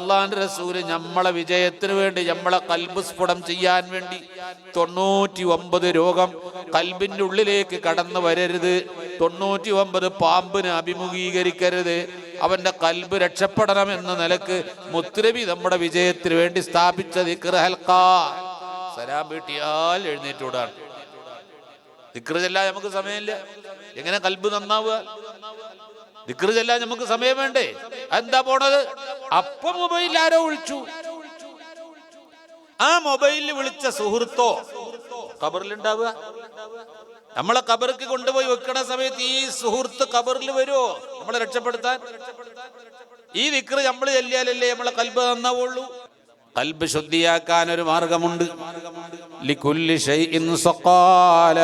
അള്ളാന്റെ റസൂല് നമ്മളെ വിജയത്തിന് വേണ്ടി, നമ്മളെ കൽബ് സ്ഫുടം ചെയ്യാൻ വേണ്ടി 99 രോഗം കൽബിന്റെ ഉള്ളിലേക്ക് കടന്നു വരരുത്, 99 പാമ്പിനെ അഭിമുഖീകരിക്കരുത്, അവന്റെ കൽബ് രക്ഷപ്പെടണം എന്ന നിലക്ക് മുത്തുനബി നമ്മുടെ വിജയത്തിന് വേണ്ടി സ്ഥാപിച്ച ദിക്ർ ഹൽഖ. സലാം വീട്ടിയാൽ എഴുന്നേറ്റൂടാണ്. ദിക്ർ ചെല്ലാൻ നമുക്ക് സമയമില്ല. എങ്ങനെ കൽബ് നന്നാവുക? ദിക്ർ ചെല്ലാൻ നമുക്ക് സമയം വേണ്ടേ? എന്താ പോണത്? അപ്പം മൊബൈലിൽ ആരോ വിളിച്ചു. ആ മൊബൈലിൽ വിളിച്ച സുഹൃത്തോ ഖബറിലുണ്ടാവുക? നമ്മളെ ഖബർക്ക് കൊണ്ടുപോയി വെക്കണ സമയത്ത് ഈ സുഹൃത്ത് ഖബറിൽ വരുമോ നമ്മളെ രക്ഷപ്പെടുത്താൻ? ഈ ദിക്ർ നമ്മൾ ചെല്ലിയാലല്ലേ നമ്മളെ കൽബ് നന്നാവുള്ളൂ. കൽബ് ശുദ്ധിയാക്കാൻ ഒരു മാർഗമുണ്ട്. ലികുല്ലി ഷൈഇൻ സഖാല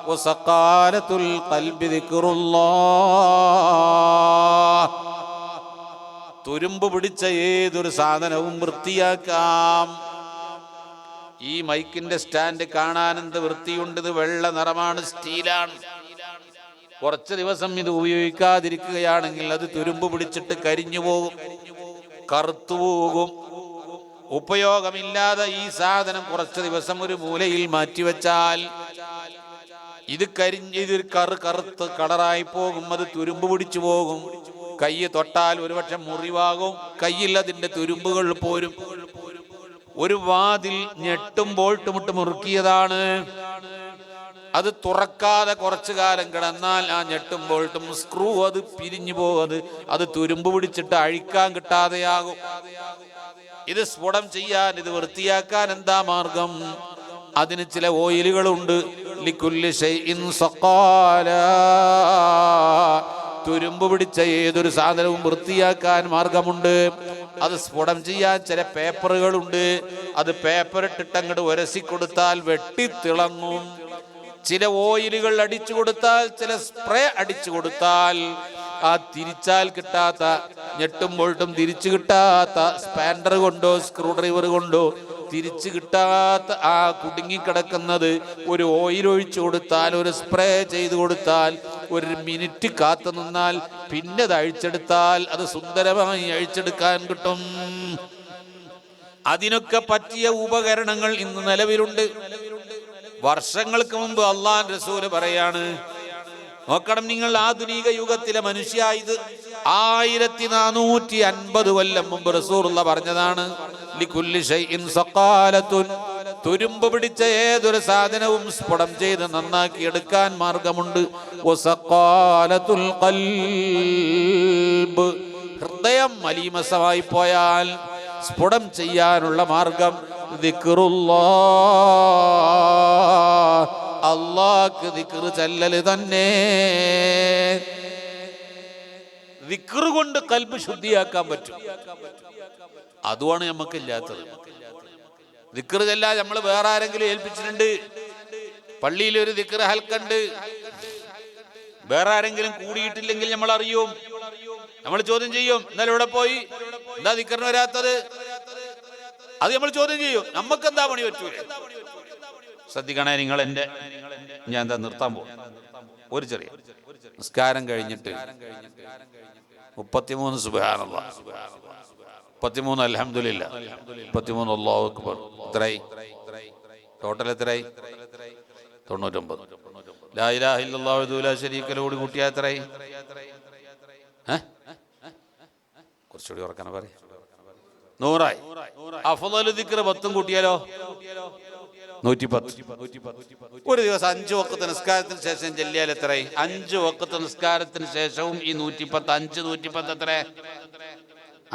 വസഖാലത്തുൽ ഖൽബി ദിക്റുല്ലാഹ്. തുരുമ്പ് പിടിച്ച ഏതൊരു സാധനവും വൃത്തിയാക്കാം. ഈ മൈക്കിന്റെ സ്റ്റാൻഡ് കാണാൻ എന്ത് വൃത്തിയുണ്ട്! ഇത് വെള്ള നിറമാണ്, സ്റ്റീലാണ്. കുറച്ച് ദിവസം ഇത് ഉപയോഗിക്കാതിരിക്കുകയാണെങ്കിൽ അത് തുരുമ്പ് പിടിച്ചിട്ട് കരിഞ്ഞു പോകും, കറുത്തുപോകും. ഉപയോഗമില്ലാതെ ഈ സാധനം കുറച്ച് ദിവസം ഒരു മൂലയിൽ മാറ്റിവെച്ചാൽ ഇത് ഇതൊരു കറുത്ത് കളറായി പോകും, അത് തുരുമ്പ് പിടിച്ചു പോകും. കൈ തൊട്ടാൽ ഒരുപക്ഷെ മുറിവാകും, കയ്യിൽ അതിന്റെ തുരുമ്പുകൾ പോരും. ഒരു വാതിൽ ഞെട്ടും ബോൾട്ടുമിട്ട് മുറുക്കിയതാണ്, അത് തുറക്കാതെ കുറച്ചു കാലം കിടന്നാൽ ആ ഞെട്ടും ബോൾട്ടും സ്ക്രൂ അത് പിരിഞ്ഞു പോകും, അത് തുരുമ്പ് പിടിച്ചിട്ട് അഴിക്കാൻ കിട്ടാതെയാകും. ഇത് സ്ഫുടം ചെയ്യാൻ, ഇത് വൃത്തിയാക്കാൻ എന്താ മാർഗം? അതിന് ചില ഓയിലുകളുണ്ട്. ലികുല്ലി ഷൈഇൻ സഖാല. തുരുമ്പ് പിടിച്ച ഏതൊരു സാധനവും വൃത്തിയാക്കാൻ മാർഗമുണ്ട്. അത് സ്ഫുടം ചെയ്യാൻ ചില പേപ്പറുകളുണ്ട്. അത് പേപ്പർ ഇട്ടിട്ട് അങ്ങോട്ട് ഉരസി കൊടുത്താൽ വെട്ടിത്തിളങ്ങും. ചില ഓയിലുകൾ അടിച്ചു കൊടുത്താൽ, ചില സ്പ്രേ അടിച്ചു കൊടുത്താൽ ആ തിരിച്ചാൽ കിട്ടാത്ത, ഞെട്ടുമ്പോഴും തിരിച്ചു കിട്ടാത്ത സ്പാൻഡർ കൊണ്ടോ സ്ക്രൂ ഡ്രൈവർ കൊണ്ടോ തിരിച്ചു കിട്ടാത്ത ആ കുടുങ്ങിക്കിടക്കുന്നത് ഒരു ഓയിൽ ഒഴിച്ചു കൊടുത്താൽ, ഒരു സ്പ്രേ ചെയ്തു കൊടുത്താൽ, ഒരു മിനിറ്റ് കാത്തു നിന്നാൽ പിന്നെ അത് അഴിച്ചെടുത്താൽ അത് സുന്ദരമായി അഴിച്ചെടുക്കാൻ കിട്ടും. അതിനൊക്കെ പറ്റിയ ഉപകരണങ്ങൾ ഇന്ന് നിലവിലുണ്ട്. വർഷങ്ങൾക്ക് മുമ്പ് അള്ളാഹുവിന്റെ റസൂൽ പറയാണ്, നോക്കണം നിങ്ങൾ, ആധുനിക യുഗത്തിലെ മനുഷ്യ, ഇത് 1450 കൊല്ലം മുമ്പ് റസൂലുള്ളാഹി പറഞ്ഞതാണ്. ലികുല്ലി ഷൈഇൻ സഖാലത്തുൻ. തുരുമ്പ് പിടിച്ച ഏതൊരു സാധനവും സ്ഫുടം ചെയ്ത് നന്നാക്കി എടുക്കാൻ മാർഗമുണ്ട്. വസഖാലത്തുൽ ഖൽബ്. ഹൃദയം മലീമസമായി പോയാൽ സ്ഫുടം ചെയ്യാനുള്ള മാർഗം ദിക്റുല്ലാഹ്. അല്ലാഹുക്ക് ദിക്ർ ചൊല്ലൽ തന്നെ. ദിക്ർ കൊണ്ട് കൽബ് ശുദ്ധിയാക്കാൻ പറ്റും. അതുമാണ് നമുക്കില്ലാത്തത്. ദിക്ർ ചൊല്ലാൻ നമ്മൾ വേറെ ആരെങ്കിലും ഏൽപ്പിച്ചിട്ടുണ്ട്. പള്ളിയിൽ ഒരു ദിക്ർ ഹൽക്കുണ്ട്, വേറെ ആരെങ്കിലും കൂടിയിട്ടില്ലെങ്കിൽ നമ്മൾ അറിയും, നമ്മൾ ചോദ്യം ചെയ്യും, ഇന്നലെ ഇവിടെ പോയി, എന്താ ദിക്റിന് വരാത്തത്? അത് നമ്മൾ ചോദ്യം ചെയ്യും. നമുക്ക് എന്താ പണി പറ്റൂലേ? ശ്രദ്ധിക്കണേ നിങ്ങൾ. ഞാൻ എന്താ നിർത്താൻ പോകും. ഒരു ചെറിയ നിസ്കാരം കഴിഞ്ഞിട്ട് 33 സുബ്ഹാനല്ലാഹ്, 33 അൽഹംദുലില്ലാഹ്, 33 അല്ലാഹു അക്ബർ. എത്രയായി ടോട്ടൽ? എത്രയായി? 99. ലാ ഇലാഹ ഇല്ലല്ലാഹു വഹ്ദഹു ലാ ശരീക ലഹു കൂടി കൂട്ടിയാൽ എത്രയായി? കുറച്ചുകൂടി ഉറക്കാന പറയും. 100ആയി. അഫ്ളലു ദിക്ർ 10 കൂട്ടിയാലോ? 110. ഒരു ദിവസം 5 വഖത്ത് നിസ്കാരത്തിന് ശേഷം ചെല്ലിയാൽ എത്രയായി? 5 വഖത്ത് നിസ്കാരത്തിന് ശേഷവും ഈ 110, 110 എത്ര?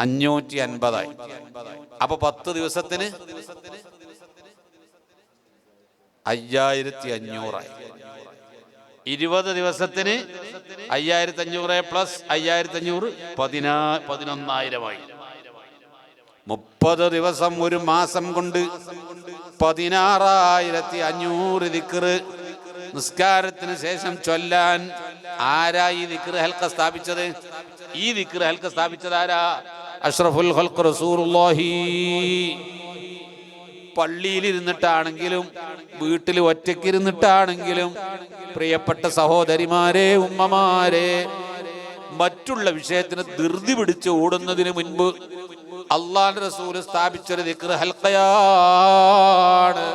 550ആയി. അപ്പൊ 10 ദിവസത്തിന് 5500ആയി. 20 ദിവസത്തിന് 5500 പ്ലസ് 5500 11,000ആയി. 30 ദിവസം, ഒരു മാസം കൊണ്ട് 16,500 ദിക്ർ നിസ്കാരത്തിന് ശേഷം ചൊല്ലാൻ. ആരാ ഈ ദിക്ർ ഹൽഖ സ്ഥാപിച്ചത്? ഈ ദിക്ർ ഹൽഖ സ്ഥാപിച്ചത് ആരാ? അഷ്റഫുൽ ഖൽഖ് റസൂലുള്ളാഹി. പള്ളിയിലിരുന്നിട്ടാണെങ്കിലും വീട്ടിൽ ഒറ്റയ്ക്കിരുന്നിട്ടാണെങ്കിലും പ്രിയപ്പെട്ട സഹോദരിമാരെ, ഉമ്മമാരെ, മറ്റുള്ള വിഷയത്തിന് ധൃതി പിടിച്ച് ഓടുന്നതിന് മുൻപ് അള്ളാഹുവിന്റെ റസൂൽ സ്ഥാപിച്ചൊരു ദിക്ർ ഹൽഖയാണ്.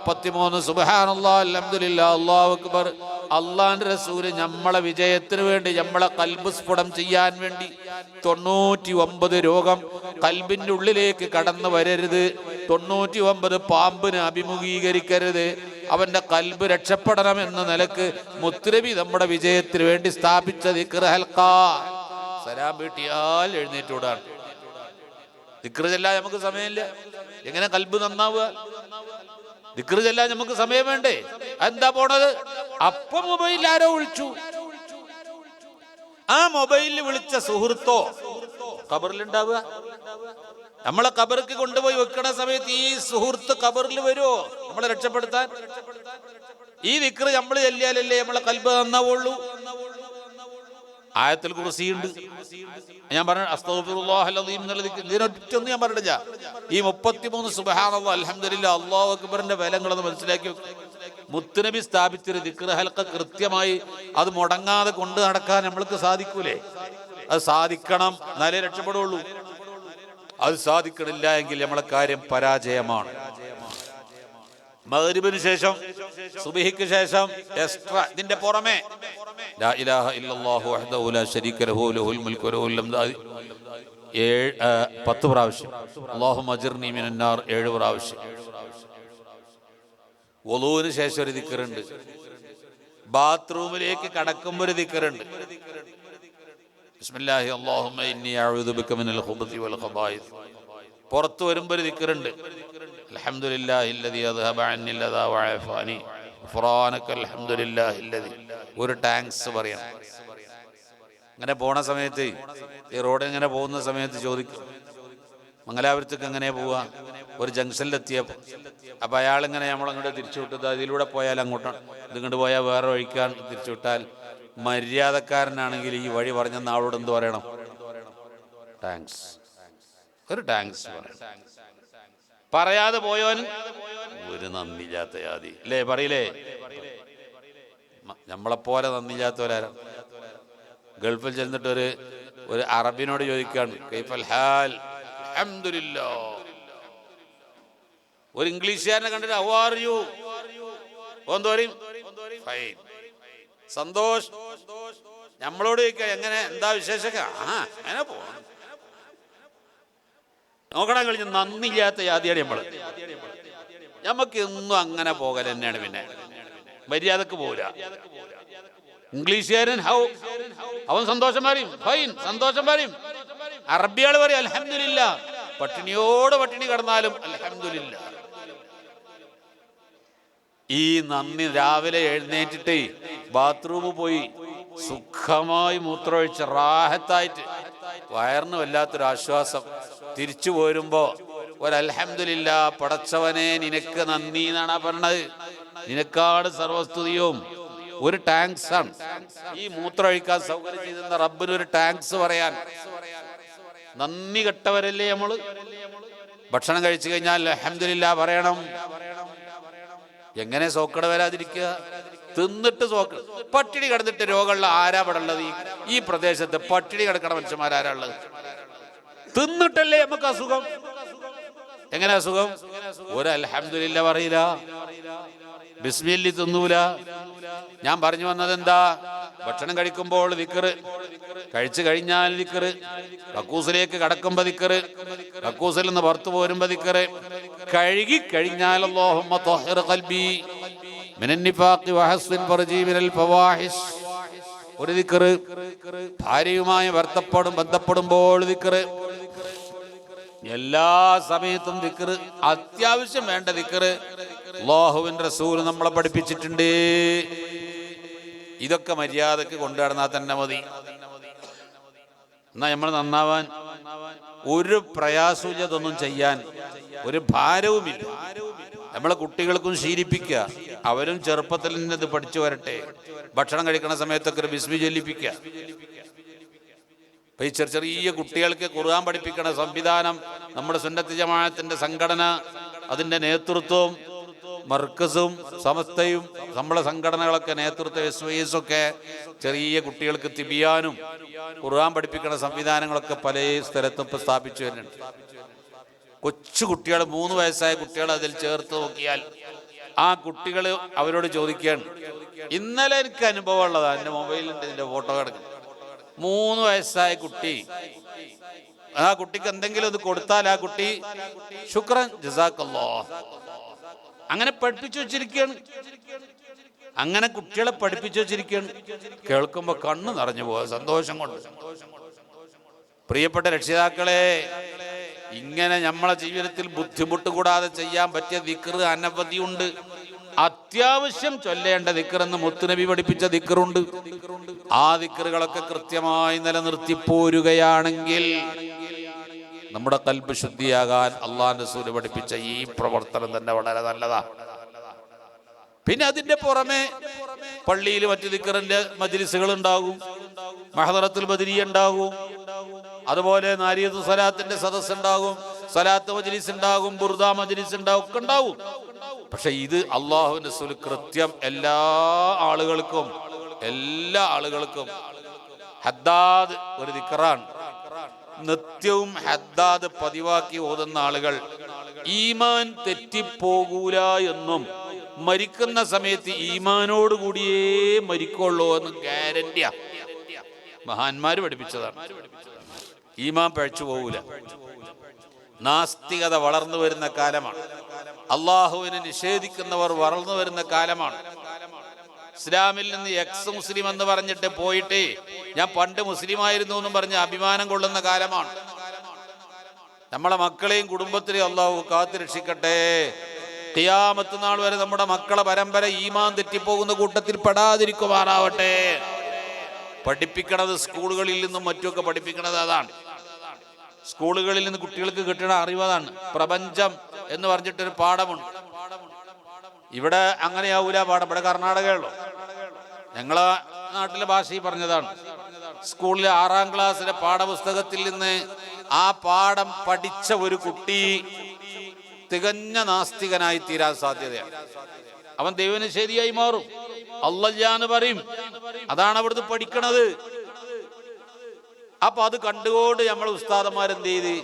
33 സുബ്ഹാനല്ലാഹ് അൽഹംദുലില്ലാഹ് അല്ലാഹു അക്ബർ. അള്ളാഹുവിന്റെ റസൂല് നമ്മളെ വിജയത്തിന് വേണ്ടി, നമ്മളെ കൽബ് സ്ഫുടം ചെയ്യാൻ വേണ്ടി 99 രോഗം കൽബിന്റെ ഉള്ളിലേക്ക് കടന്നു വരരുത്, 99 പാമ്പിനെ അഭിമുഖീകരിക്കരുത്, അവന്റെ കൽബ് രക്ഷപ്പെടണം എന്ന നിലക്ക് മുത്തുനബി നമ്മുടെ വിജയത്തിന് വേണ്ടി സ്ഥാപിച്ച ദിക്ർ ഹൽഖ. സലാം വീട്ടിയാൽ എഴുന്നേറ്റോടാണ്. ദിക്ർ ചെല്ലാൻ നമുക്ക് സമയമില്ല. എങ്ങനെ കൽബ് നന്നാവുക? ദിക്ർ ചെല്ലാൻ നമുക്ക് സമയം വേണ്ടേ? എന്താ പോണത്? അപ്പം മൊബൈലിൽ ആരോ വിളിച്ചു. ആ മൊബൈലിൽ വിളിച്ച സുഹൃത്തോ ഖബറിലുണ്ടാവുക? നമ്മളെ ഖബർക്ക് കൊണ്ടുപോയി വെക്കണ സമയത്ത് ഈ സുഹൃത്ത് ഖബറിൽ വരുമോ നമ്മളെ രക്ഷപ്പെടുത്താൻ? ഈ ദിക്ർ നമ്മൾ ചെല്ലിയാലല്ലേ നമ്മളെ കൽബ് നന്നാവുള്ളൂ. ആയത്തുൽ കുർസിയുണ്ട്. ഞാൻ പറഞ്ഞു അസ്തഗ്ഫിറുല്ലാഹൽ അദീം എന്നുള്ള ദിക്ർ. ഇതിനൊറ്റൊന്നും ഞാൻ പറഞ്ഞില്ല. ഈ 33 സുബ്ഹാനല്ലാഹ് അൽഹംദുലില്ലാഹ് അല്ലാഹു അക്ബറിന്റെ വിലങ്ങളൊന്ന് മനസ്സിലാക്കി. മുത്തുനബി സ്ഥാപിച്ചൊരു ദിക്ർ ഹൽഖ കൃത്യമായി അത് മുടങ്ങാതെ കൊണ്ട് നടക്കാൻ നമ്മൾക്ക് സാധിക്കൂലേ? അത് സാധിക്കണം, എന്നാലേ രക്ഷപ്പെടുള്ളൂ. അത് സാധിക്കണില്ല എങ്കിൽ നമ്മളെ കാര്യം പരാജയമാണ്. മഗ്രിബിന് ശേഷം, സുബ്ഹിക്ക് ശേഷം എക്സ്ട്രാ ഇതിന്റെ പുറമെ ലാ ഇലാഹ ഇല്ലല്ലാഹു വഹ്ദഹു ലാ ശരീക ലഹു ലഹുൽ മുൽക്കു വലഹുൽ ഹംദു 10 പ്രാവശ്യം, അല്ലാഹുമ്മ അജിർനി മിനന്നാർ 7 പ്രാവശ്യം. വുളൂവിന് ശേഷം ഒരു ദിക്റുണ്ട്. ബാത്റൂമിലേക്ക് കടക്കുമ്പോൾ ഒരു ദിക്റുണ്ട്. ബിസ്മില്ലാഹി അല്ലാഹുമ്മ ഇന്നി അഊദു ബിക മിനൽ ഖുബുതി വൽ ഖബായിസ്. പുറത്തു വരുമ്പോൾ ഒരു ദിക്റുണ്ട്. അൽഹംദുലില്ലാഹില്ലദീ അദ്ഹബ അന്നിൽ അദാ വഅഫാനി ഗുഫ്റാനകൽ ഹംദുലില്ലാഹില്ലദീ. ഒരു താങ്ക്സ് പറയണം. അങ്ങനെ പോണ സമയത്ത്, ഈ റോഡ് ഇങ്ങനെ പോകുന്ന സമയത്ത് ചോദിക്കും, മംഗലാപുരത്തേക്ക് എങ്ങനെ പോവാ? ഒരു ജംഗ്ഷനിലെത്തിയപ്പോൾ അപ്പം അയാളിങ്ങനെ നമ്മളങ്ങോട്ട് തിരിച്ചു വിട്ടത്, ഇതിലൂടെ പോയാൽ അങ്ങോട്ടാണ്, ഇതിങ്ങോട്ട് പോയാൽ വേറെ വഴിക്കാൻ തിരിച്ചു വിട്ടാൽ, മര്യാദക്കാരനാണെങ്കിൽ ഈ വഴി പറഞ്ഞെന്ന് ആളോട് എന്ത് പറയണം? താങ്ക്സ്. ഒരു താങ്ക്സ് പറയണം. പറയാതെ പോയോന് ഒരു നന്ദിയില്ലാത്ത ജാതി അല്ലേ? പറയില്ലേ? നമ്മളെപ്പോലെ നന്ദിയില്ലാത്തവരാരാ? ഗൾഫിൽ ചെന്നിട്ട് ഒരു അറബിനോട് ചോദിക്കാണ് കൈഫൽ ഹാൽ, അൽഹംദുലില്ലാഹ്. ഒരു ഇംഗ്ലീഷുകാരനെ കണ്ടിട്ട് ഹൗ ആർ യു, ഓൻ പറയും ഫൈൻ. സന്തോഷ്. നമ്മളോട് ചോദിക്കുക എങ്ങനെ, എന്താ വിശേഷമൊക്കെ? അങ്ങനെ പോകണം. നോക്കണം കഴിഞ്ഞ് നന്ദിയില്ലാത്ത ജാതിയാണ് നമ്മള്. നമുക്ക് എന്നും അങ്ങനെ പോകൽ തന്നെയാണ്. പിന്നെ മര്യാദക്ക് പോരാ. ഇംഗ്ലീഷുകാരൻ ഹൗ, അവൻ സന്തോഷം പറയും ഫൈൻ, സന്തോഷം പറയും. അറബിയാള് പറയും അൽഹംദുലില്ലാഹ്. പട്ടിണിയോട് പട്ടിണി കിടന്നാലും അൽഹംദുലില്ലാഹ്. ഈ നന്ദി രാവിലെ എഴുന്നേറ്റിട്ട് ബാത്റൂമിൽ പോയി സുഖമായി മൂത്രമൊഴിച്ച് റാഹത്തായിട്ട് വയറിന് വല്ലാത്തൊരാശ്വാസം തിരിച്ചു പോരുമ്പോ ഒരു അൽഹംദുലില്ലാഹ്, പടച്ചവനെ നിനക്ക് നന്ദി എന്നാണ് പറഞ്ഞത്. നിനക്കാണ് സർവസ്തുതിയും. ഒരു ടാങ്ക്സ് ആണ്. ഈ മൂത്രമൊഴിക്കാൻ സൗകര്യം ചെയ്തിരുന്ന റബ്ബിന് ഒരു ടാങ്ക്സ് പറയാൻ. നന്ദി കെട്ടവരല്ലേ നമ്മള്? ഭക്ഷണം കഴിച്ചു കഴിഞ്ഞാൽ അൽഹംദുലില്ലാഹ് പറയണം. എങ്ങനെ സോക്കട വരാതിരിക്കുക? തിന്നിട്ട് സോക്കട. പട്ടിണി കിടന്നിട്ട് രോഗമുള്ള ആരാ ഇവിടെ ഉള്ളത്? ഈ പ്രദേശത്ത് പട്ടിണി കിടക്കണ മനുഷ്യന്മാരാരാ ഉള്ളത്? തിന്നിട്ടല്ലേ നമുക്ക് അസുഖം. എങ്ങനെ അസുഖം? ഒരു അൽഹംദുലില്ലാഹ് പറയില്ല, ബിസ്മില്ലാഹ് തിന്നൂല. ഞാൻ പറഞ്ഞു വന്നത് എന്താ? ഭക്ഷണം കഴിക്കുമ്പോൾ ദിക്ർ, കഴിച്ചു കഴിഞ്ഞാൽ ദിക്ർ, കക്കൂസിലേക്ക് കടക്കുമ്പോ ദിക്ർ, കക്കൂസിൽ നിന്ന് പുറത്തു പോരുമ്പോ ദിക്ർ, കഴുകി കഴിഞ്ഞാൽ അല്ലാഹുമ്മ ത്വഹിർ ഖൽബി മിനൻ നിഫാഖി വഹസ്സിൻ ഫർജി മിനൽ ഫവാഹിഷ് ഒരു ദിക്ർ. ഭാര്യയുമായി ബന്ധപ്പെടുമ്പോൾ ദിക്ർ. എല്ലാ സമയത്തും ദിക്ർ, അത്യാവശ്യം വേണ്ട ദിക്ർ അല്ലാഹുവിന്റെ റസൂൽ നമ്മളെ പഠിപ്പിച്ചിട്ടുണ്ട്. ഇതൊക്കെ മര്യാദക്ക് കൊണ്ടുനടന്നാൽ തന്നെ മതി. എന്നാ നമ്മൾ നന്നാവാൻ ഒരു പ്രയാസവും ഇതൊന്നും ചെയ്യാൻ ഒരു ഭാരവുമില്ല. നമ്മളെ കുട്ടികൾക്കും ശീലിപ്പിക്കുക, അവരും ചെറുപ്പത്തിൽ നിന്ന് ഇത് പഠിച്ചു വരട്ടെ. ഭക്ഷണം കഴിക്കുന്ന സമയത്തൊക്കെ ഒരു ബിസ്മി ചൊല്ലിപ്പിക്കുക. ഈ ചെറിയ കുട്ടികൾക്ക് ഖുർആൻ പഠിപ്പിക്കണ സംവിധാനം നമ്മുടെ സുന്നത്ത് ജമാഅത്തിന്റെ സംഘടന, അതിന്റെ നേതൃത്വം മർക്കസും സമസ്തയും നമ്മളെ സംഘടനകളൊക്കെ നേതൃത്വം SYS ഒക്കെ ചെറിയ കുട്ടികൾക്ക് തിബിയാനും ഖുർആൻ പഠിപ്പിക്കുന്ന സംവിധാനങ്ങളൊക്കെ പല സ്ഥലത്തും ഇപ്പൊ സ്ഥാപിച്ചു വരുന്നുണ്ട്. കൊച്ചു കുട്ടികൾ 3 വയസ്സായ കുട്ടികൾ അതിൽ ചേർത്ത് നോക്കിയാൽ ആ കുട്ടികൾ അവരോട് ചോദിക്കുകയാണ്. ഇന്നലെ എനിക്ക് അനുഭവം ഉള്ളതാ, എൻ്റെ മൊബൈലിൻ്റെ ഇതിൻ്റെ ഫോട്ടോ കിടക്കുന്നു. 3 വയസ്സായ കുട്ടി, ആ കുട്ടിക്ക് എന്തെങ്കിലും ഒന്ന് കൊടുത്താൽ ആ കുട്ടി ശുക്രൻ ജസാക്കല്ലാഹ് അങ്ങനെ പഠിപ്പിച്ചു വെച്ചിരിക്കുകയാണ്. അങ്ങനെ കുട്ടികളെ പഠിപ്പിച്ചു വെച്ചിരിക്കുകയാണ്. കേൾക്കുമ്പോ കണ്ണ് നിറഞ്ഞു പോവാ സന്തോഷം കൊണ്ട്. പ്രിയപ്പെട്ട രക്ഷിതാക്കളെ, ഇങ്ങനെ നമ്മളെ ജീവിതത്തിൽ ബുദ്ധിമുട്ട് കൂടാതെ ചെയ്യാൻ പറ്റിയ ദിക്ർ അനവധിയുണ്ട്. അത്യാവശ്യം ചൊല്ലേണ്ട ദിക്റെന്ന് മുത്തുനബി പഠിപ്പിച്ച ദിക്റുണ്ട്. ആ ദിക്റുകളൊക്കെ കൃത്യമായി നിലനിർത്തി പോരുകയാണെങ്കിൽ നമ്മുടെ ഖൽബ് ശുദ്ധിയാകാൻ അല്ലാഹുവിന്റെ റസൂൽ പഠിപ്പിച്ച ഈ പ്രവർത്തനം തന്നെ വളരെ നല്ലതാ. പിന്നെ അതിന്റെ പുറമെ പള്ളിയിൽ മറ്റു ദിക്റിന്റെ മജ്ലിസുകൾ ഉണ്ടാകും, മഹ്ദറത്തുൽ ബദരിയ ഉണ്ടാകും, അതുപോലെ നാരിയത്തു സ്വലാത്തിന്റെ സദസ്സ് ഉണ്ടാകും, സ്വലാത്ത് മജ്ലിസ് ഉണ്ടാകും, ബുർദ മജ്ലിസ് ഉണ്ടാകും, ഒക്കെ ഉണ്ടാവും. പക്ഷെ ഇത് അല്ലാഹുവിന്റെ റസൂൽ കൃത്യം എല്ലാ ആളുകൾക്കും ഹദ്ദാദ് ഒരു ദിക്റാണ്. നിത്യവും ഹദ്ദാദ് പതിവാക്കി ഓതുന്ന ആളുകൾ ഈമാൻ തെറ്റിപ്പോകൂല എന്നും മരിക്കുന്ന സമയത്ത് ഈമാനോട് കൂടിയേ മരിക്കുള്ളൂ എന്ന് ഗ്യാരണ്ടിയാ. മഹാന്മാര് പഠിപ്പിച്ചതാണ്. ഈമാൻ പഴച്ചു പോകൂല. നാസ്തികത വളർന്നു വരുന്ന കാലമാണ്. അള്ളാഹുവിനെ നിഷേധിക്കുന്നവർ വളർന്നു വരുന്ന കാലമാണ്. ഇസ്ലാമിൽ നിന്ന് എക്സ് മുസ്ലിം എന്ന് പറഞ്ഞിട്ട് പോയിട്ട് ഞാൻ പണ്ട് മുസ്ലിമായിരുന്നു എന്നും പറഞ്ഞ് അഭിമാനം കൊള്ളുന്ന കാലമാണ്. നമ്മളെ മക്കളെയും കുടുംബത്തിലെയും അള്ളാഹു കാത്തു രക്ഷിക്കട്ടെ. ഖിയാമത്ത് നാൾ വരെ നമ്മുടെ മക്കളെ പരമ്പര ഈമാൻ തെറ്റിപ്പോകുന്ന കൂട്ടത്തിൽ പെടാതിരിക്കുമാറാവട്ടെ. പഠിപ്പിക്കണത് സ്കൂളുകളിൽ നിന്നും മറ്റുമൊക്കെ പഠിപ്പിക്കണത് അതാണ്. സ്കൂളുകളിൽ നിന്ന് കുട്ടികൾക്ക് കിട്ടുന്ന അറിവതാണ്. പ്രപഞ്ചം എന്ന് പറഞ്ഞിട്ടൊരു പാഠമുണ്ട്. ഇവിടെ അങ്ങനെയാവൂല പാഠം. ഇവിടെ കർണാടകയുള്ളൂ. ഞങ്ങളെ നാട്ടിലെ ഭാഷയിൽ പറഞ്ഞതാണ്. സ്കൂളിലെ 6ാം ക്ലാസ്സിലെ പാഠപുസ്തകത്തിൽ നിന്ന് ആ പാഠം പഠിച്ച ഒരു കുട്ടി തികഞ്ഞ നാസ്തികനായി തീരാൻ സാധ്യതയാണ്. അവൻ ദൈവനിഷേധിയായി മാറും. അല്ലാഹ് പറയും. അതാണ് അവിടുന്ന് പഠിക്കണത്. അപ്പൊ അത് കണ്ടുകൊണ്ട് നമ്മൾ ഉസ്താദന്മാരെന്ത് ചെയ്ത്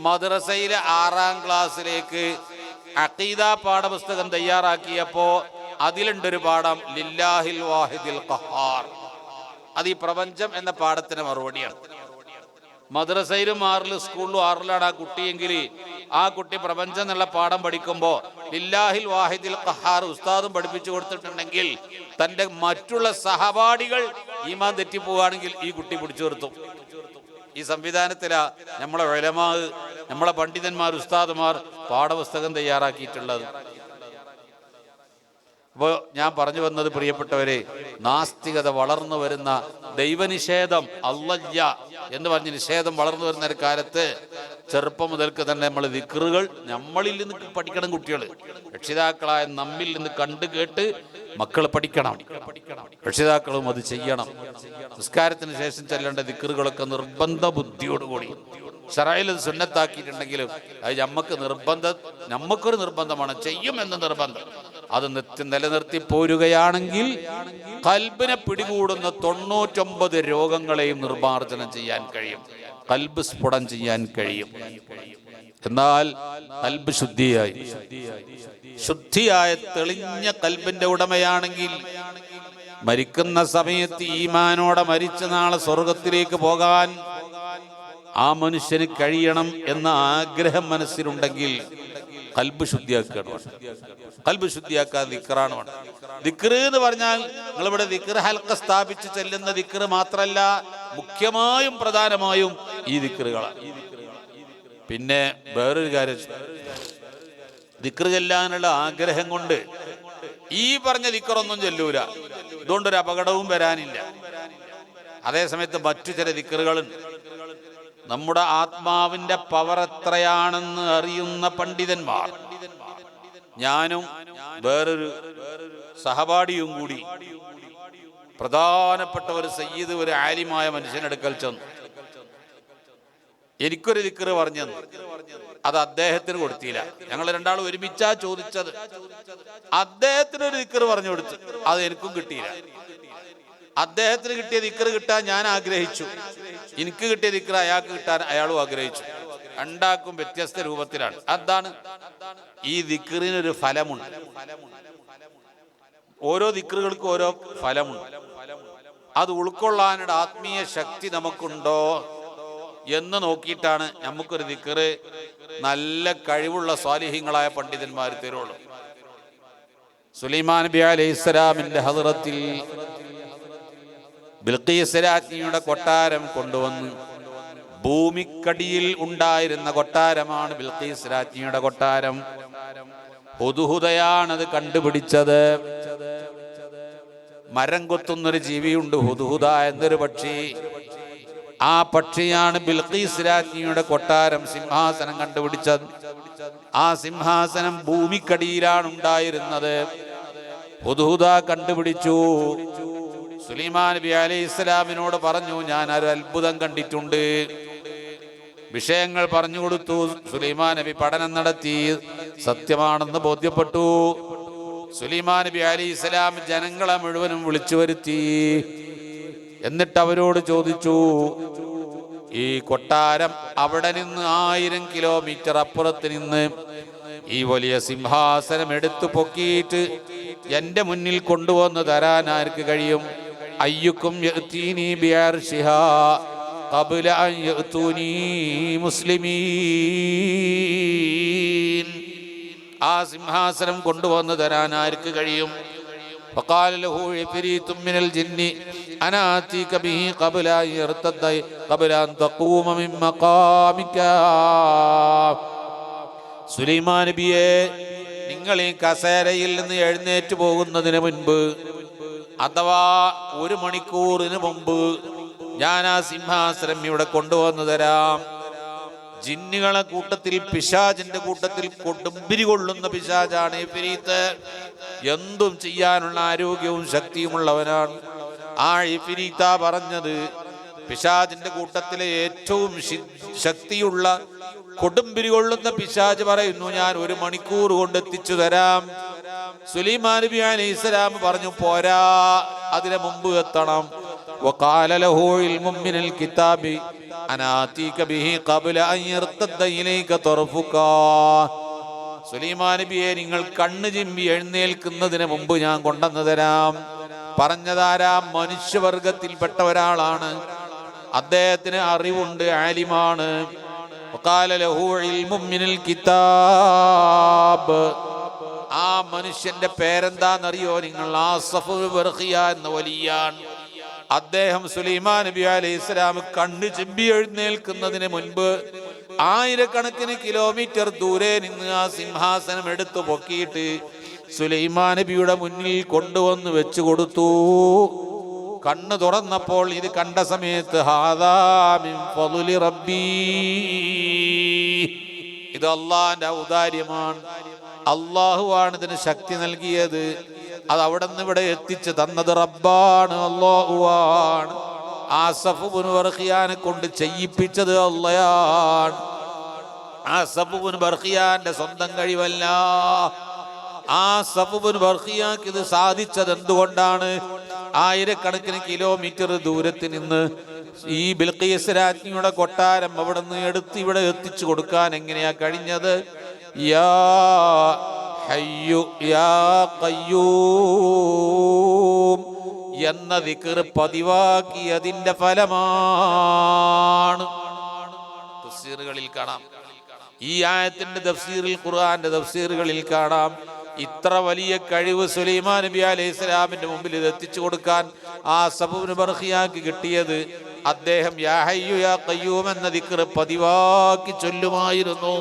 മദ്രസയിലെ 6ാം ക്ലാസ്സിലേക്ക് അഖീദ പാഠപുസ്തകം തയ്യാറാക്കിയപ്പോ അതിലുണ്ടൊരു പാഠം ലില്ലാഹിൽ വാഹിദിൽ ഖഹാർ. അത് ഈ പ്രപഞ്ചം എന്ന പാഠത്തിന് മറുപടിയാണ്. മദ്രസയിലും 6ലും സ്കൂളിലും 6ലാണ് ആ കുട്ടിയെങ്കിൽ ആ കുട്ടി പ്രപഞ്ചം എന്നുള്ള പാഠം പഠിക്കുമ്പോൾ ലില്ലാഹിൽ വാഹിദിൽ ഖഹാർ ഉസ്താദും പഠിപ്പിച്ചു കൊടുത്തിട്ടുണ്ടെങ്കിൽ തൻ്റെ മറ്റുള്ള സഹപാഠികൾ ഈമാൻ തെറ്റിപ്പോവുകയാണെങ്കിൽ ഈ കുട്ടി പിടിച്ചു നിർത്തും. ഈ സംവിധാനത്തിലാ നമ്മളെ ഉലമാ, നമ്മളെ പണ്ഡിതന്മാർ, ഉസ്താദുമാർ പാഠപുസ്തകം തയ്യാറാക്കിയിട്ടുള്ളത്. അപ്പോൾ ഞാൻ പറഞ്ഞു വന്നത്, പ്രിയപ്പെട്ടവരെ, നാസ്തികത വളർന്നു വരുന്ന, ദൈവനിഷേധം, അല്ലാഹ് എന്ന് പറഞ്ഞ് നിഷേധം വളർന്നു വരുന്ന ഒരു കാലത്ത് ചെറുപ്പം മുതൽക്ക് തന്നെ നമ്മൾ ദിക്റുകൾ നമ്മളിൽ നിന്ന് പഠിക്കണം. കുട്ടികൾ, രക്ഷിതാക്കളായ നമ്മിൽ നിന്ന് കണ്ടു കേട്ട് മക്കൾ പഠിക്കണം. രക്ഷിതാക്കളും അത് ചെയ്യണം. നിസ്കാരത്തിന് ശേഷം ചെല്ലേണ്ട ദിക്റുകളൊക്കെ നിർബന്ധ ബുദ്ധിയോടുകൂടി ശറഈൽ അത് സുന്നത്താക്കിയിട്ടുണ്ടെങ്കിലും അത് നമുക്കൊരു നിർബന്ധമാണ്, ചെയ്യുമെന്ന് നിർബന്ധം. അത് നിലനിർത്തി പോരുകയാണെങ്കിൽ ഖൽബിനെ പിടികൂടുന്ന 99 രോഗങ്ങളെയും നിർമ്മാർജ്ജനം ചെയ്യാൻ കഴിയും. ഖൽബ് സ്ഫുടം ചെയ്യാൻ കഴിയും. എന്നാൽ ഖൽബ് ശുദ്ധിയായ തെളിഞ്ഞ ഖൽബിന്റെ ഉടമയാണെങ്കിൽ മരിക്കുന്ന സമയത്ത് ഈമാനോടെ മരിച്ച നാളെ സ്വർഗത്തിലേക്ക് പോകാൻ ആ മനുഷ്യന് കഴിയണം എന്ന ആഗ്രഹം മനസ്സിലുണ്ടെങ്കിൽ ഖൽബ് ശുദ്ധിയാക്കണം. ഖൽബ് ശുദ്ധിയാക്കാൻ ദിക്റാണ് വേണം. ദിക്ർ എന്ന് പറഞ്ഞാൽ നിങ്ങളിവിടെ ദിക്ർ ഹൽക്ക സ്ഥാപിച്ച് ചെല്ലുന്ന ദിക്ർ മാത്രമല്ല, മുഖ്യമായും പ്രധാനമായും ഈ ദിക്റുകളാണ്. പിന്നെ വേറൊരു കാര്യം, ദിക്ർ ചെല്ലാനുള്ള ആഗ്രഹം കൊണ്ട് ഈ പറഞ്ഞ ദിക്റൊന്നും ചൊല്ലൂല. ഇതുകൊണ്ടൊരു അപകടവും വരാനില്ല. അതേസമയത്ത് മറ്റു ചില ദിക്റുകളുണ്ട്. നമ്മുടെ ആത്മാവിന്റെ പവർ എത്രയാണെന്ന് അറിയുന്ന പണ്ഡിതന്മാർ, ഞാനും വേറൊരു സഹപാഠിയും കൂടി പ്രധാനപ്പെട്ട ഒരു സയ്യിദ്, ഒരു ആലിമായ മനുഷ്യനെടുക്കൽ ചെന്നു. എനിക്കൊരു ദിക്ർ പറഞ്ഞു. അത് അദ്ദേഹത്തിന് കൊടുത്തില്ല. ഞങ്ങൾ രണ്ടാളും ഒരുമിച്ചാ ചോദിച്ചത്. അദ്ദേഹത്തിന് ഒരു ദിക്ർ പറഞ്ഞു കൊടുത്തു, അത് എനിക്കും കിട്ടിയില്ല. അദ്ദേഹത്തിന് കിട്ടിയ ദിക്ർ കിട്ടാൻ ഞാൻ ആഗ്രഹിച്ചു, എനിക്ക് കിട്ടിയ ദിക്ർ അയാൾക്ക് കിട്ടാൻ അയാളും ആഗ്രഹിച്ചു. രണ്ടാക്കും വ്യത്യസ്ത രൂപത്തിലാണ്. അതാണ് ഈ ദിക്റിനൊരു ഫലമുണ്ട്. ഓരോ ദിക്റുകൾക്കും ഓരോ ഫലമുണ്ട്. അത് ഉൾക്കൊള്ളാനുള്ള ആത്മീയ ശക്തി നമുക്കുണ്ടോ എന്ന് നോക്കിയിട്ടാണ് നമുക്കൊരു ദിക്ർ നല്ല കഴിവുള്ള സ്വാലിഹീങ്ങളായ പണ്ഡിതന്മാർ തരുള്ളൂ. സുലൈമാൻ നബി അലൈഹിസ്സലാമിന്റെ ഹദ്റത്തിൽ ബിൽഖീസ് രാജ്ഞിയുടെ കൊട്ടാരം കൊണ്ടുവന്ന്, ഭൂമിക്കടിയിൽ ഉണ്ടായിരുന്ന കൊട്ടാരമാണ് ബിൽഖീസ് രാജ്ഞിയുടെ കൊട്ടാരം. ഹുദ്ഹുദയാണത് കണ്ടുപിടിച്ചത്. മരം കൊത്തുന്നൊരു ജീവിയുണ്ട്, ഹുദ്ഹുദ എന്നൊരു പക്ഷി. ആ പക്ഷിയാണ് ബിൽഖീസ് രാജ്ഞിയുടെ കൊട്ടാരം സിംഹാസനം കണ്ടുപിടിച്ചത്. ആ സിംഹാസനം ഭൂമിക്കടിയിലാണ് ഉണ്ടായിരുന്നത്. ഹുദ്ഹുദ കണ്ടുപിടിച്ചു. സുലൈമാൻ നബി അലൈഹിസ്സലാമിനോട് പറഞ്ഞു, ഞാൻ ഒരു അത്ഭുതം കണ്ടിട്ടുണ്ട്. വിഷയങ്ങൾ പറഞ്ഞു കൊടുത്തു. സുലൈമാൻ നബി പഠനം നടത്തി, സത്യമാണെന്ന് ബോധ്യപ്പെട്ടു. സുലൈമാൻ നബി അലൈഹിസ്സലാം ജനങ്ങളെ മുഴുവനും വിളിച്ചു വരുത്തി. എന്നിട്ട് അവരോട് ചോദിച്ചു, ഈ കൊട്ടാരം അവിടെ നിന്ന് 1000 കിലോമീറ്റർ അപ്പുറത്ത് നിന്ന് ഈ വലിയ സിംഹാസനം എടുത്തു പൊക്കിയിട്ട് എന്റെ മുന്നിൽ കൊണ്ടുവന്ന് തരാൻ ആർക്ക് കഴിയും? അയ്യുക്കും യഅ്തീനി ബിഅർശിഹാ ഖബ്ല അൻ യഅ്തൂനി മുസ്ലിമീൻ. ആ സിംഹാസനം കൊണ്ടുവന്ന് തരാൻ ആർക്ക് കഴിയും? فقال له عفريت من الجن انا اتيك به قبل ان يرتد قبل ان تقوم من مقامك. സുലൈമാൻ നബിയെ, നിങ്ങൾ ഈ കസേരയിൽ നിന്ന് എഴുന്നേറ്റ് പോകുന്നതിന് മുൻപ്, അഥവാ 1 മണിക്കൂറിന് മുമ്പ് ഞാൻ ആ സിംഹാസനം ഇവിടെ കൊണ്ടുവന്നു തരാം. ജിന്നുകളെ കൂട്ടത്തിൽ, പിശാചിന്റെ കൂട്ടത്തിൽ കൊടുമ്പിരി കൊള്ളുന്ന പിശാചാണ് ഇഫ്രീത്ത്. എന്തും ചെയ്യാനുള്ള ആരോഗ്യവും ശക്തിയുമുള്ളവനാണ്. ആ ഇഫ്രീത്ത പറഞ്ഞത്, പിശാചിന്റെ കൂട്ടത്തിലെ ഏറ്റവും ശക്തിയുള്ള കൊടുമ്പിരി കൊള്ളുന്ന പിശാച് പറയുന്നു, ഞാൻ 1 മണിക്കൂർ കൊണ്ട് എത്തിച്ചു തരാം. സുലൈമാൻ നബി അലൈഹിസ്സലാം പറഞ്ഞു, പോരാ, അതിന് മുമ്പ് എത്തണം. وقال له علم من الكتاب انا اتيك به قبل ان يرتد اليك طرفك. സുലൈമാൻ നബിയെ, നിങ്ങൾ കണ്ണ് ചിമ്പി എഴുന്നേൽക്കുന്നതിന് മുമ്പ് ഞാൻ കൊണ്ടുവന്നു തരാം. പറഞ്ഞതാരാ? മനുഷ്യവർഗത്തിൽപ്പെട്ട ഒരാളാണ്. അദ്ദേഹത്തിന് അറിവുണ്ട്, ആലിമാണ്. وقال له علم من الكتاب. ആ മനുഷ്യന്റെ പേരെന്താണെന്നറിയോ നിങ്ങൾ? ആസഫ് ബർഖിയ എന്ന വലിയാണ്. അദ്ദേഹം സുലൈമാൻ നബി അലൈഹിസ്സലാം കണ്ണ് ചിമ്പി എഴുന്നേൽക്കുന്നതിന് മുൻപ് 1000 കിലോമീറ്റർ ദൂരെ നിന്ന് ആ സിംഹാസനം എടുത്തു പൊക്കിയിട്ട് സുലൈമാൻ നബിയുടെ മുന്നിൽ കൊണ്ടുവന്ന് വെച്ചു കൊടുത്തു. കണ്ണ് തുറന്നപ്പോൾ ഇത് കണ്ട സമയത്ത്, ഹാദാ മിൻ ഫളി റബ്ബി, ഇത് അള്ളാന്റെ ഔദാര്യമാണ്, അള്ളാഹുവാണ് ഇതിന് ശക്തി നൽകിയത്, അത് അവിടെ നിന്ന് ഇവിടെ എത്തിച്ച് തന്നത് റബ്ബാണ്, അല്ലാഹുവാണ്. ആസഫ് ഇബ്നു ബർഖിയാനെ കൊണ്ട് ചെയ്യിപ്പിച്ചത് അള്ളയാണ്. ആസഫ് ഇബ്നു ബർഖിയാന്റെ സ്വന്തം കഴിവല്ല. ആസഫ് ഇബ്നു ബർഖിയാക്ക് ഇത് സാധിച്ചത് എന്തുകൊണ്ടാണ്? 1000 കിലോമീറ്റർ ദൂരത്ത് നിന്ന് ഈ ബിൽഖീസ് രാജ്ഞിയുടെ കൊട്ടാരം അവിടെ നിന്ന് എടുത്ത് ഇവിടെ എത്തിച്ചു കൊടുക്കാൻ എങ്ങനെയാ കഴിഞ്ഞത്? യാ ഹയ്യു യാ ഖയ്യൂം എന്ന ദിക്ർ പതിവാക്കിയതിന്റെ ഫലമാണ്. തഫ്സീറുകളിൽ കാണാം, ഈ ആയത്തിന്റെ തഫ്സീറിൽ, ഖുർആന്റെ തഫ്സീറുകളിൽ കാണാം, ഇത്ര വലിയ കഴിവ് സുലൈമാൻ നബി അലൈഹിസ്സലാമിന്റെ മുമ്പിൽ ഇത് എത്തിച്ചു കൊടുക്കാൻ ആസഫ് ഇബ്നു ബർഖിയാക്ക് കിട്ടിയത് അദ്ദേഹം യാ ഹയ്യു യാ ഖയ്യൂം എന്ന ദിക്ർ പതിവാക്കി ചൊല്ലുമായിരുന്നു.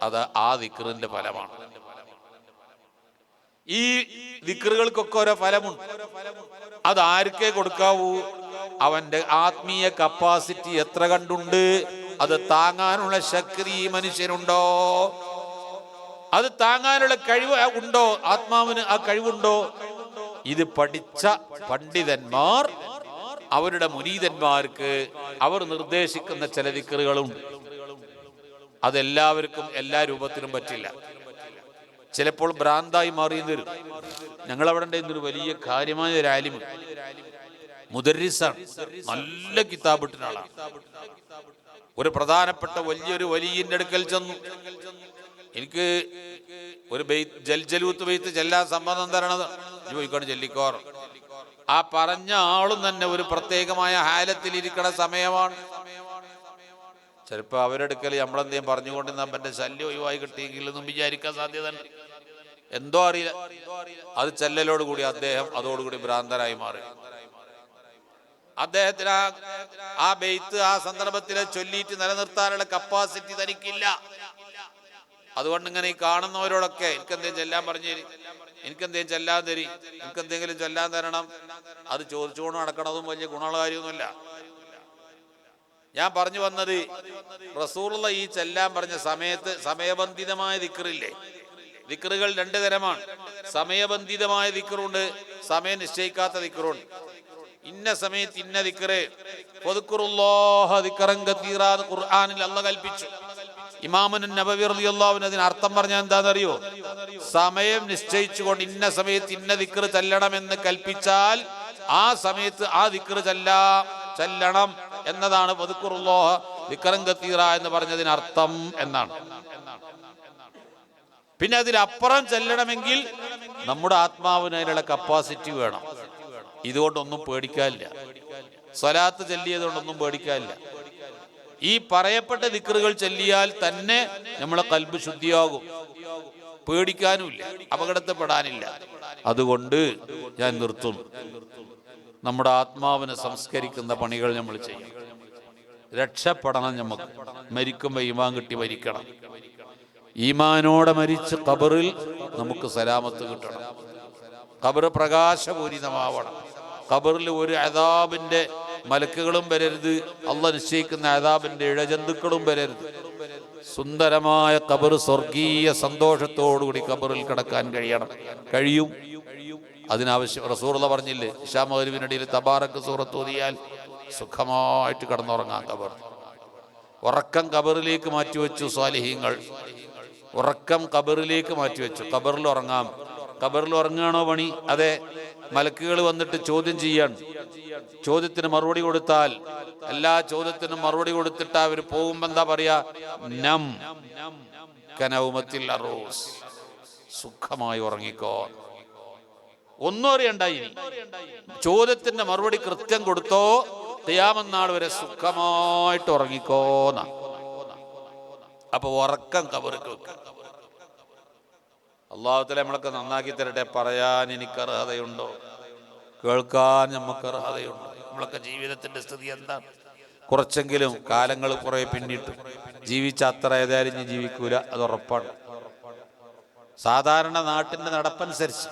അത് ആ ദിക്റിന്റെ ഫലമാണ്. ഈ ദിക്റുകൾക്കൊക്കെ ഓരോ ഫലമുണ്ട്. അത് ആർക്കേ കൊടുക്കാവൂ? അവന്റെ ആത്മീയ കപ്പാസിറ്റി എത്ര കണ്ടുണ്ട്, അത് താങ്ങാനുള്ള ശക്തി ഈ മനുഷ്യനുണ്ടോ, അത് താങ്ങാനുള്ള കഴിവ് ഉണ്ടോ, ആത്മാവിന് ആ കഴിവുണ്ടോ? ഇത് പഠിച്ച പണ്ഡിതന്മാർ അവരുടെ മുരീദന്മാർക്ക് അവർ നിർദ്ദേശിക്കുന്ന ചില ദിക്റുകളുണ്ട്. അതെല്ലാവർക്കും എല്ലാ രൂപത്തിലും പറ്റില്ല. ചിലപ്പോൾ ഭ്രാന്തായി മാറിയെന്ന് വരും. ഞങ്ങളവിടെ ഒരു വലിയ കാര്യമായ ഒരു ആലിമ്, മുദർരിസാണ്, നല്ല കിതാബിട്ടുന്ന ആളാണ്. ഒരു പ്രധാനപ്പെട്ട വലിയൊരു വലിയന്റെ അടുക്കൽ ചെന്നു. എനിക്ക് ഒരു ജൽജലൂത്ത് ബെയ്ത്ത് ചെല്ലാൻ സമ്മതം തരണത് ചോദിക്കണം, ചൊല്ലിക്കോർ. ആ പറഞ്ഞ ആളും തന്നെ ഒരു പ്രത്യേകമായ ഹാലത്തിലിരിക്കണ സമയമാണ്. ചിലപ്പോൾ അവരെടുക്കൽ നമ്മളെന്തെങ്കിലും പറഞ്ഞുകൊണ്ടിരുന്ന എന്റെ ശല്യം ഒഴിവായി കിട്ടിയെങ്കിലൊന്നും വിചാരിക്കാൻ സാധ്യത ഉണ്ട്. എന്തോ അറിയില്ല, അത് ചെല്ലലോടുകൂടി അദ്ദേഹം അതോടുകൂടി ഭ്രാന്തരായി മാറി. അദ്ദേഹത്തിന് ആ ബെയ്ത്ത് ആ സന്ദർഭത്തിൽ ചൊല്ലിയിട്ട് നിലനിർത്താനുള്ള കപ്പാസിറ്റി തനിക്കില്ല. അതുകൊണ്ട് ഇങ്ങനെ ഈ കാണുന്നവരോടൊക്കെ എനിക്കെന്തെങ്കിലും ചെല്ലാൻ പറഞ്ഞു തരും, എനിക്കെന്തെങ്കിലും ചെല്ലാൻ തരി, എനിക്കെന്തെങ്കിലും ചെല്ലാൻ തരണം, അത് ചോദിച്ചുകൊണ്ട് നടക്കണതും വലിയ ഗുണമുള്ള കാര്യമൊന്നുമില്ല. ഞാൻ പറഞ്ഞു വന്നത്, റസൂലുള്ള ഈ ചെല്ലാൻ പറഞ്ഞ സമയത്ത് സമയബന്ധിതമായ ദിക്റില്ലേ, ദിക്റുകൾ രണ്ട് തരമാണ്. സമയബന്ധിതമായ ദിക്റുണ്ട്, സമയം നിശ്ചയിക്കാത്ത ദിക്റുണ്ട്. ഇന്ന സമയത്ത് ഇന്ന ദിക്റ്, ഫദ്കുറുല്ലാഹ ദിക്റൻ കതീറാ എന്ന് ഖുർആനിൽ അല്ലാഹ് കൽപ്പിച്ചു. ഇമാമുൻ നബവി റളിയല്ലാഹു അൻഹു അതിന് അർത്ഥം പറഞ്ഞാൽ എന്താണെന്നറിയോ? സമയം നിശ്ചയിച്ചുകൊണ്ട് ഇന്ന സമയത്ത് ഇന്ന ദിക്റ് ചെല്ലണമെന്ന് കൽപ്പിച്ചാൽ ആ സമയത്ത് ആ ദിക്റ് ചെല്ലണം എന്നതാണ് ഫദ്കുറുല്ലാഹ ദിക്റൻ കതീറാ എന്ന് പറഞ്ഞതിന് അർത്ഥം എന്നാണ്. പിന്നെ അതിലപ്പുറം ചെല്ലണമെങ്കിൽ നമ്മുടെ ആത്മാവിന് അതിനുള്ള കപ്പാസിറ്റി വേണം. ഇതുകൊണ്ടൊന്നും പേടിക്കാനില്ല, സ്വലാത്ത് ചൊല്ലിയതുകൊണ്ടൊന്നും പേടിക്കാനില്ല. ഈ പറയപ്പെട്ട ദിക്റുകൾ ചൊല്ലിയാൽ തന്നെ നമ്മളെ ഖൽബ് ശുദ്ധിയാകും, പേടിക്കാനുമില്ല, അപകടത്തിൽപ്പെടാനില്ല. അതുകൊണ്ട് ഞാൻ നിർത്തും. നമ്മുടെ ആത്മാവിനെ സംസ്കരിക്കുന്ന പണികൾ നമ്മൾ ചെയ്യണം. രക്ഷപ്പെടണം. നമുക്ക് മരിക്കുമ്പോൾ ഈമാൻ കിട്ടി മരിക്കണം. ഈമാനോടെ മരിച്ച് ഖബറിൽ നമുക്ക് സലാമത്ത് കിട്ടണം. ഖബർ പ്രകാശപൂരിതമാവണം. ഖബറിൽ ഒരു അദാബിന്റെ മലക്കുകളും വരരുത്, അള്ളാഹ് നിശ്ചയിക്കുന്ന അദാബിന്റെ ഇഴജന്തുക്കളും വരരുത്. സുന്ദരമായ ഖബർ, സ്വർഗീയ സന്തോഷത്തോടുകൂടി ഖബറിൽ കിടക്കാൻ കഴിയും. അതിനാവശ്യം റസൂലുള്ളാഹി പറഞ്ഞില്ലേ, ഇശാ മഗ്‌രിബിനിടയിൽ തബാറക സൂറത്ത് ഓതിയാൽ സുഖമായിട്ട് കിടന്നുറങ്ങാം. ഖബർ ഉറക്കം ഖബറിലേക്ക് മാറ്റിവെച്ചു സ്വാലിഹീങ്ങൾ, ഉറക്കം ഖബറിലേക്ക് മാറ്റിവെച്ചു. ഖബറിൽ ഉറങ്ങാം. ഖബറിൽ ഉറങ്ങുകയാണോ പണി? അതെ. മലക്കുകൾ വന്നിട്ട് ചോദ്യം ചെയ്യാണ്. ചോദ്യത്തിന് മറുപടി കൊടുത്താൽ, എല്ലാ ചോദ്യത്തിനും മറുപടി കൊടുത്തിട്ട് അവർ പോകുമ്പോ എന്താ പറയാ? നം കനൗമത്തിൽ അറൂസ്, സുഖമായി ഉറങ്ങിക്കോ, ഒന്നും അറിയണ്ടായി. ചോദ്യത്തിന്റെ മറുപടി കൃത്യം കൊടുത്തോ, ഖിയാമത്ത് നാൾ വരെ സുഖമായിട്ട് ഉറങ്ങിക്കോന്ന. അപ്പൊ ഉറക്കം ഖബറിക്ക് വെക്കാം. അല്ലാഹു തആല നമ്മളൊക്കെ നന്നാക്കി തരട്ടെ. പറയാൻ എനിക്ക് അർഹതയുണ്ടോ? കേൾക്കാൻ നമുക്ക് അർഹതയുണ്ടോ? നമ്മളൊക്കെ ജീവിതത്തിന്റെ സ്ഥിതി എന്താണ്? കുറച്ചെങ്കിലും കാലങ്ങൾ കുറെ പിന്നിട്ട് ജീവിച്ച അത്ര ഏതായാലും ജീവിക്കൂല, അത് ഉറപ്പാണ്. സാധാരണ നാട്ടിന്റെ നടപ്പനുസരിച്ച്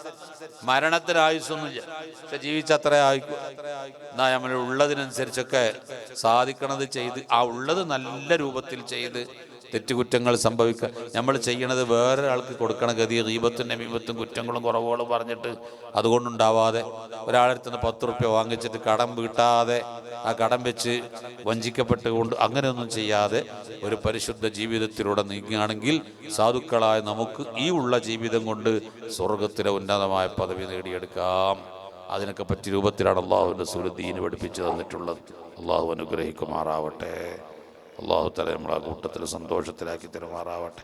മരണത്തിന് ആയുസ്സൊന്നുമില്ല, പക്ഷെ ജീവിച്ചത്ര ആയിക്കൂ. എന്നാ നമ്മൾ ഉള്ളതിനനുസരിച്ചൊക്കെ സാധിക്കണത് ചെയ്ത്, ആ ഉള്ളത് നല്ല രൂപത്തിൽ ചെയ്ത് തെറ്റുകുറ്റങ്ങൾ സംഭവിക്കുക. നമ്മൾ ചെയ്യണത് വേറൊരാൾക്ക് കൊടുക്കണ ഗതി ഗീബത്തും നമീമത്തും കുറ്റങ്ങളും കുറവുകളും പറഞ്ഞിട്ട് അതുകൊണ്ടുണ്ടാവാതെ, ഒരാളടുത്ത് നിന്ന് 10 റുപ്യ വാങ്ങിച്ചിട്ട് കടം വീട്ടാതെ ആ കടം വെച്ച് വഞ്ചിക്കപ്പെട്ടുകൊണ്ട് അങ്ങനെയൊന്നും ചെയ്യാതെ ഒരു പരിശുദ്ധ ജീവിതത്തിലൂടെ നീങ്ങുകയാണെങ്കിൽ സാധുക്കളായ നമുക്ക് ഈ ഉള്ള ജീവിതം കൊണ്ട് സ്വർഗത്തിലെ ഉന്നതമായ പദവി നേടിയെടുക്കാം. അതിനൊക്കെ പറ്റിയ രൂപത്തിലാണ് അള്ളാഹുവിൻ്റെ റസൂൽ ദീൻ പഠിപ്പിച്ചു തന്നിട്ടുള്ളത്. അള്ളാഹു അനുഗ്രഹിക്കുമാറാവട്ടെ. അള്ളാഹു തആല നമ്മളെ കൂട്ടത്തിൽ സന്തോഷത്തിലാക്കി തരുമാറാവട്ടെ.